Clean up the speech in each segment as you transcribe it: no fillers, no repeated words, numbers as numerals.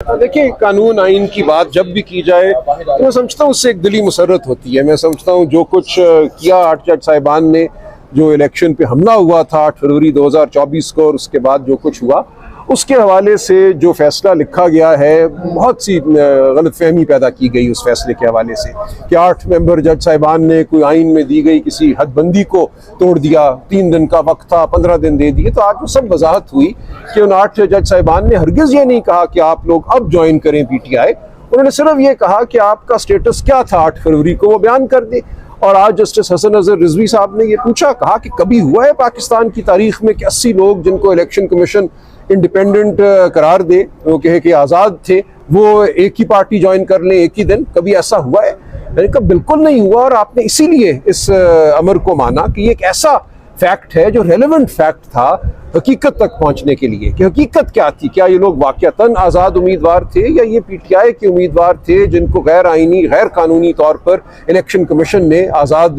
देखिए, कानून आइन की बात जब भी की जाए तो मैं समझता हूँ उससे एक दिली मुसर्रत होती है। मैं समझता हूँ जो कुछ किया 8 जज साहिबान ने, जो इलेक्शन पे हमला हुआ था 8 फरवरी 2024 को और उसके बाद जो कुछ हुआ उसके हवाले से जो फैसला लिखा गया है, बहुत सी गलतफहमी पैदा की गई उस फैसले के हवाले से कि 8 मेंबर जज साहिबान ने कोई आइन में दी गई किसी हदबंदी को तोड़ दिया। 3 दिन का वक्त था, 15 दिन दे दिए। तो आज वो सब वजाहत हुई कि उन 8 जज साहिबान ने हरगिज़ ये नहीं कहा कि आप लोग अब ज्वाइन करें पीटीआई। उन्होंने सिर्फ ये कहा कि आपका स्टेटस क्या था 8 फरवरी को, वो बयान कर दे। और आज जस्टिस हसन अजहर रिजवी साहब ने ये पूछा, कहा कि कभी हुआ है पाकिस्तान की तारीख में कि 80 लोग जिनको इलेक्शन कमीशन इंडिपेंडेंट करार दे, वो कहे कि आज़ाद थे, वो एक ही पार्टी ज्वाइन कर लें एक ही दिन? कभी ऐसा हुआ है? मैंने कहा बिल्कुल नहीं हुआ। और आपने इसीलिए इस अमर को माना कि ये एक ऐसा फैक्ट है जो रेलेवेंट फैक्ट था हकीकत तक पहुंचने के लिए, कि हकीकत क्या थी। क्या ये लोग वाकयातन आज़ाद उम्मीदवार थे या ये पीटीआई के उम्मीदवार थे जिनको गैर आइनी गैर कानूनी तौर पर इलेक्शन कमीशन ने आज़ाद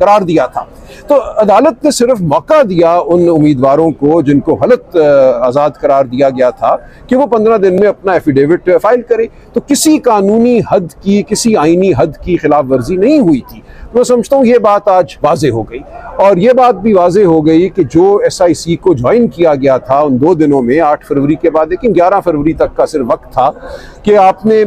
करार दिया था। तो अदालत ने सिर्फ मौका दिया उन उम्मीदवारों को जिनको गलत आज़ाद करार दिया गया था कि वो 15 दिन में अपना एफिडेविट फाइल करे। तो किसी कानूनी हद की, किसी आइनी हद की खिलाफ वर्जी नहीं हुई थी। मैं समझता हूँ ये बात आज वाजे हो गई। और ये बात भी वाजे हो गई कि जो SIC को ज्वाइन किया गया था उन 2 दिनों में 8 फरवरी के बाद, लेकिन 11 फरवरी तक का सिर्फ वक्त था कि आपने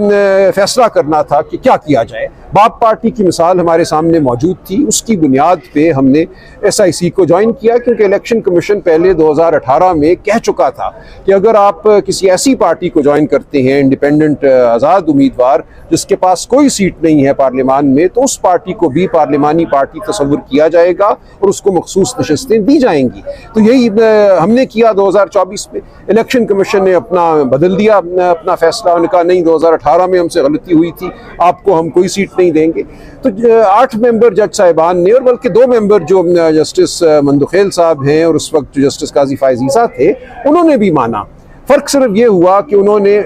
फैसला करना था कि क्या किया जाए। बाप पार्टी की मिसाल हमारे सामने मौजूद थी, उसकी बुनियाद पे हमने SIC को ज्वाइन किया, क्योंकि इलेक्शन कमीशन पहले 2018 में कह चुका था कि अगर आप किसी ऐसी पार्टी को ज्वाइन करते हैं, इंडिपेंडेंट आज़ाद उम्मीदवार जिसके पास कोई सीट नहीं है पार्लियामान में, तो उस पार्टी को भी पार्लिमानी पार्टी तस्वुर किया जाएगा और उसको मखसूस नशस्तें दी जाएंगी। तो यही हमने किया 2024 में। इलेक्शन कमीशन ने अपना बदल दिया अपना फैसला। उन्होंने कहा नहीं, 2018 में हमसे गलती हुई थी, आपको हम कोई सीट नहीं देंगे। तो 8 मेंबर जज साहिबान ने, और बल्कि 2 मेंबर जो जस्टिस मंदुखेल साहब हैं और उस वक्त जो जस्टिस काजी फायज ईसा थे, उन्होंने भी माना। फ़र्क सिर्फ ये हुआ कि उन्होंने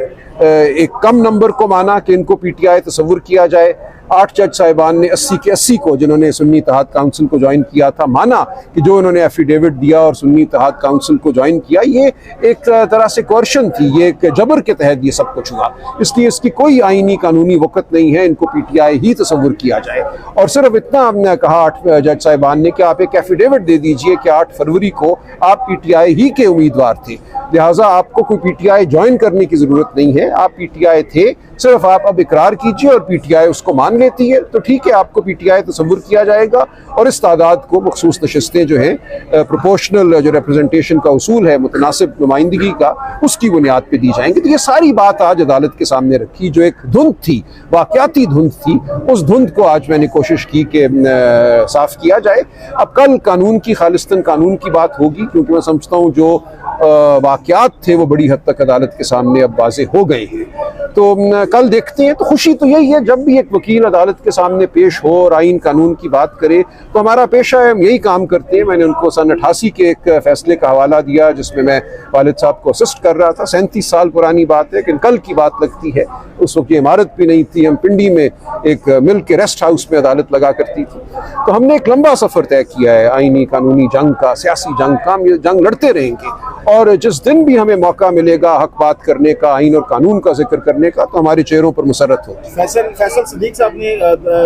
एक कम नंबर को माना कि इनको पीटीआई तस्वुर किया जाए। 8 जज साहिबान ने 80 के 80 को, जिन्होंने सुन्नी इत्तेहाद काउंसिल को ज्वाइन किया था, माना कि जो उन्होंने एफिडेविट दिया और सुन्नी इत्तेहाद काउंसिल को ज्वाइन किया, ये एक तरह से कोर्शन थी, ये एक जबर के तहत ये सब कुछ हुआ। इसलिए इसकी कोई आईनी कानूनी वक़्त नहीं है, इनको पीटीआई ही तस्वुर किया जाए। और सिर्फ इतना हमने कहा 8 जज साहिबान ने कि आप एक एफिडेविट दे दीजिए कि 8 फरवरी को आप पीटीआई ही के उम्मीदवार थे, लिहाजा आपको कोई पीटीआई ज्वाइन करने की ज़रूरत नहीं है, आप पीटीआई थे, सिर्फ आप अब इकरार कीजिए और पीटीआई उसको मान लेती है तो ठीक है, आपको पीटीआई तस्वुर किया जाएगा और इस तादाद को मखसूस नशस्तें जो हैं, प्रोपोर्शनल जो रिप्रेजेंटेशन का उसूल है, मुतनासिब नुमाइंदगी का, उसकी बुनियाद पे दी जाएंगी। तो ये सारी बात आज अदालत के सामने रखी, जो एक धुंध थी, वाकयाती धुंध थी, उस धुंध को आज मैंने कोशिश की कि साफ किया जाए। अब कल कानून की, खालिस्तन कानून की बात होगी, क्योंकि मैं समझता हूँ जो वाकयात थे वो बड़ी हद तक अदालत के सामने अब वाज़े हो गए हैं। तो कल देखते हैं। तो खुशी तो यही है, जब भी एक वकील अदालत के सामने पेश हो और आइन कानून की बात करे, तो हमारा पेशा है, हम यही काम करते हैं। मैंने उनको सन 88 के एक फैसले का हवाला दिया जिसमें मैं वालिद साहब को असिस्ट कर रहा था। 37 साल पुरानी बात है, लेकिन कल की बात लगती है। उस वक्त ये इमारत भी नहीं थी, हम पिंडी में एक मिल के रेस्ट हाउस में अदालत लगा करती थी। तो हमने एक लंबा सफ़र तय किया है आइनी कानूनी जंग का, सियासी जंग का। हम ये जंग लड़ते रहेंगे और जिस दिन भी हमें मौका मिलेगा हक बात करने का, आइन और कानून का जिक्र करने का, तो हमारे चेहरों पर मुसरत होगी। फैसल सिद्दीक साहब ने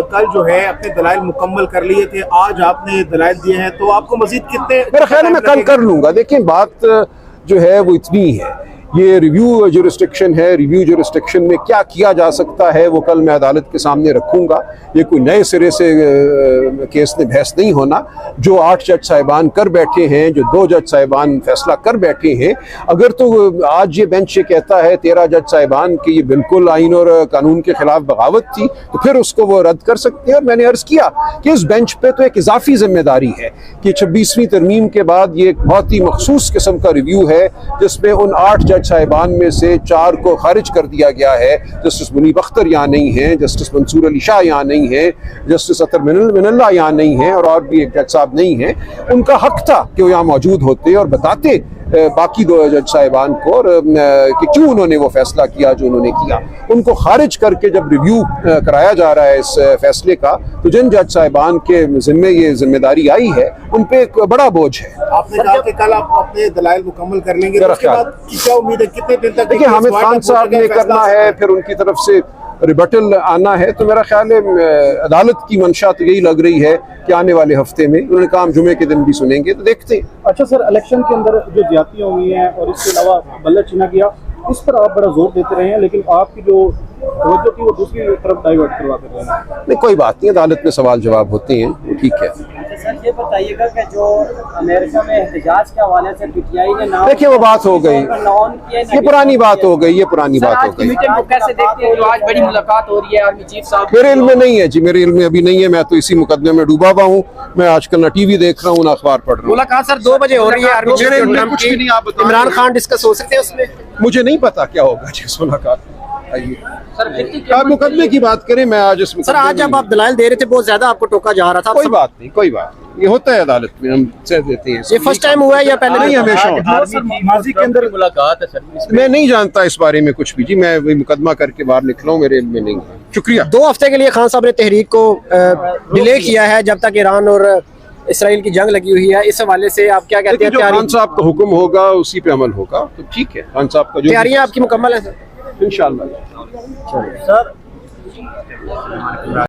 कल जो है अपने दलाइल मुकम्मल कर लिए थे, आज आपने दलाइल दिए हैं, तो आपको मजीद कितने? मेरा ख्याल है मैं कल कर लूँगा। देखिए, बात जो है वो इतनी है, ये रिव्यू जुरिस्डिक्शन है, रिव्यू जुरिस्डिक्शन में क्या किया जा सकता है वो कल मैं अदालत के सामने रखूँगा। ये कोई नए सिरे से केस में बहस नहीं होना। जो 8 जज साहिबान कर बैठे हैं, जो 2 जज साहिबान फैसला कर बैठे हैं, अगर तो आज ये बेंच ये कहता है 13 जज साहिबान कि ये बिल्कुल आइन और कानून के खिलाफ बगावत थी, तो फिर उसको वो रद्द कर सकते हैं। और मैंने अर्ज़ किया कि इस बेंच पे तो एक इजाफी जिम्मेदारी है कि 26वीं तरमीम के बाद ये एक बहुत ही मखसूस किस्म का रिव्यू है जिसमें उन 8 जज साहिबान में से 4 को खारिज कर दिया गया है। जस्टिस मुनीब अख्तर यहाँ नहीं है, जस्टिस मंसूर अली शाह यहाँ नहीं है, जस्टिस अतर मिनल्ला यहाँ नहीं है और भी एक जज साहब नहीं है। उनका हक था कि वो यहाँ मौजूद होते और बताते बाकी दो जज साहिबान को, और कि क्यों उन्होंने वो फैसला किया जो उन्होंने किया। उनको खारिज करके जब रिव्यू कराया जा रहा है इस फैसले का, तो जिन जज साहिबान के जिम्मे ये जिम्मेदारी आई है उन पे एक बड़ा बोझ है। आपने कहा कि कल आप अपने दलाइल मुकम्मल कर लेंगे, तो उसके बाद क्या उम्मीद है, कितने दिन तक? देखिए, हामिद खान साहब ने करना है, फिर उनकी तरफ से रिबटल आना है, तो मेरा ख्याल है अदालत की मंशा तो यही लग रही है कि आने वाले हफ्ते में, उन्होंने कहा हम जुमे के दिन भी सुनेंगे, तो देखते हैं। अच्छा सर, इलेक्शन के अंदर जो ज्यादतियां हुई हैं और इसके अलावा बल्ला छीना गया, इस पर आप बड़ा जोर देते रहे हैं, लेकिन आपकी जो तवज्जो थी वो दूसरी तरफ डाइवर्ट करवाते रहे हैं। नहीं, कोई बात नहीं, अदालत में सवाल जवाब होते हैं, वो ठीक है। सर ये बताइएगा कि जो अमेरिका में एहतजाज के हवाले से पीटीआई ने नाम, देखिए वो बात हो गई, ये पुरानी बात हो गई, ये पुरानी बात हो गई। मीटिंग को कैसे देखते हैं जो आज बड़ी मुलाकात हो रही है आर्मी चीफ साहब? मेरे इल्म में नहीं है जी, मेरे इल्म में अभी नहीं है, मैं तो इसी मुकदमे में डूबा हुआ हूँ। मैं आजकल ना टीवी देख रहा हूँ ना अखबार पढ़ रहा हूँ। मुलाकात सर 2 बजे हो रही है आर्मी चीफ मेरे कुछ भी नहीं, आप बताओ। इमरान खान डिस्कस हो सकते हैं उसमें? मुझे नहीं पता क्या होगा जी उस मुलाकात में। आइए, सर आप मुकदमे की बात करें, मैं आज इस सर मुकदमे आज जब में- आप दलाइल दे रहे थे बहुत ज्यादा आपको टोका जा रहा था। कोई बात नहीं, कोई बात नहीं, ये होता है अदालत में, हम सह देते हैं। ये फर्स्ट टाइम हुआ है या पहले नहीं, हमेशा होता है। माजी के अंदर मुलाकात है सर? मैं नहीं जानता इस बारे में कुछ भी जी, मैं वही मुकदमा करके बाहर निकला हूँ, मेरे इल्म में नहीं है। शुक्रिया। 2 हफ्ते के लिए खान साहब ने तहरीक को डिले किया है जब तक ईरान और इसराइल की जंग लगी हुई है, इस हवाले से आप क्या कहते देखिए, हैं? जो खान साहब का हुक्म होगा उसी पे अमल होगा, तो ठीक है। खान साहब का जो तैयारियां आपकी मुकम्मल है सर? इंशाल्लाह। सर